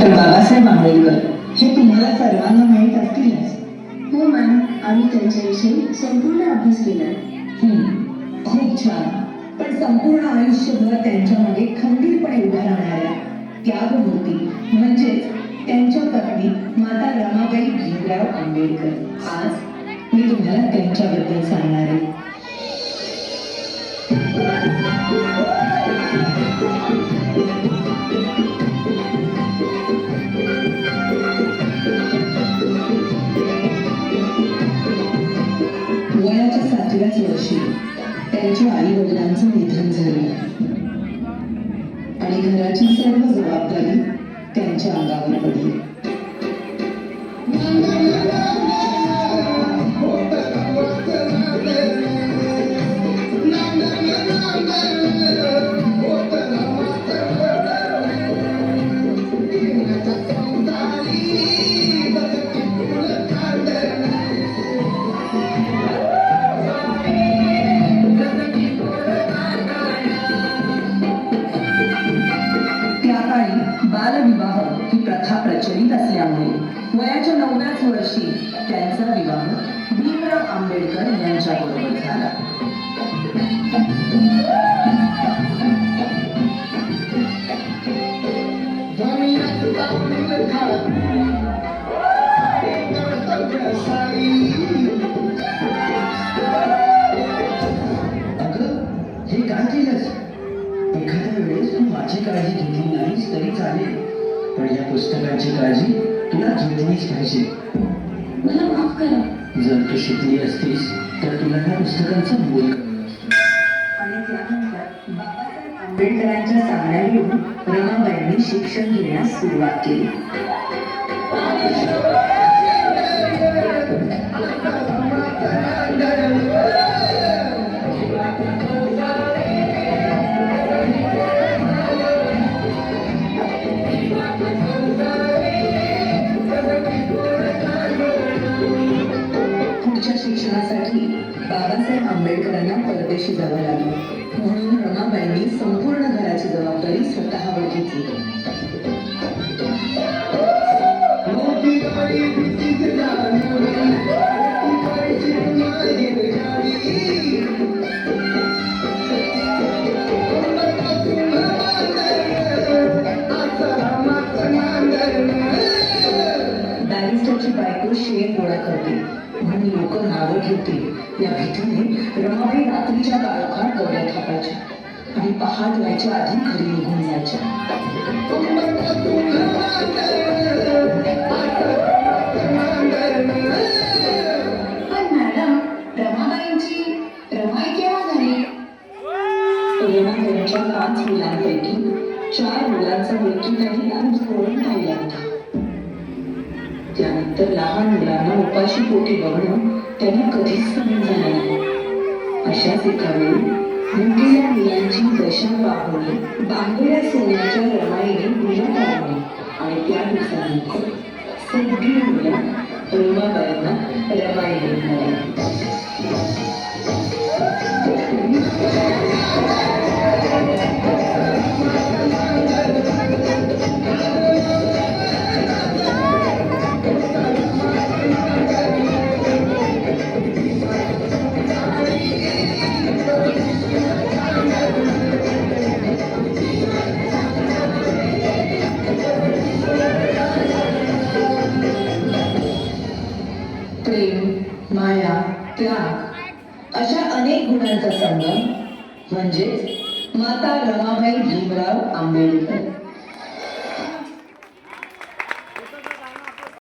Doctor Babasaheb Ambedkar हे तुम्हाला सर्वांना माहीत असतीलच. हो मॅम, आम्ही त्यांच्याविषयी संपूर्ण अभ्यास केला. खूप छान. पण संपूर्ण आयुष्यभर त्यांच्या मागे खंबीरपणे उभ्या राहणाऱ्या त्यागमूर्ती म्हणजेच त्यांच्या पत्नी माता रमाबाई भीमराव आंबेडकर आज मी तुम्हाला त्यांच्याबद्दल सांगणार आहे. वयाच्या 7व्याच वर्षी त्यांच्या आई वडिलांचं निधन झालं आणि घराची सर्व जबाबदारी त्यांच्या अंगावर पडली. बालविवाह ही प्रथा प्रचलित असल्यामुळे वयाच्या 9व्याच वर्षी त्यांचा विवाह भीमराव आंबेडकर यांच्याबरोबर झाला. हे काय केलंस? एखाद्या वेळेस तू माझी काळजी घेतली नाहीस तरी चालेल, पण या पुस्तकाची काळजी तुला घेतलीच पाहिजे. मला माफ करा. जर तू शिकली असतीस तर तुला या पुस्तकाचं मोल कळलं असतं. आणि त्यानंतर बाबासाहेब आंबेडकरांच्या सांगण्यावरून रमाबाईंनी शिक्षण घेण्यास सुरुवात केली. पुढच्या शिक्षणासाठी बाबासाहेब आंबेडकरांना परदेशी जावं लागलं, म्हणून रमाबाईंनी संपूर्ण घराची जबाबदारी स्वतःवर घेतली. बॅरिस्टरची बायको शेण गोळा करते म्हणून लोक नावं ठेवतील या भीतीने रमाबाई रात्रीच्या काळोखात गवऱ्या थापायच्या आणि पहाट व्हायच्या आधी घरी निघून जायच्या. पण मॅडम, रमाबाईंची रमाई केव्हा झाली? रमाबाईंच्या 5 मुलांपैकी 4 मुलांचा मृत्यू त्यांनी खूप जवळून पाहिला होता. त्यानंतर लहान मुलांना उपाशी पोटी बघणं त्यांना कधीच सहन झालं नाही. अशाच एका वेळी मुंगलेल्या मुलांची दशा पाहून बांधलेल्या सोन्याच्या रमाईने मुलं काढली आणि त्या दिवसानंतर सगळी मुलं रमाबाईंना रमाईने म्हणाली. प्रेम, माया, त्याग अशा अनेक गुणांचा संगम म्हणजेच माता रमाबाई भीमराव आंबेडकर.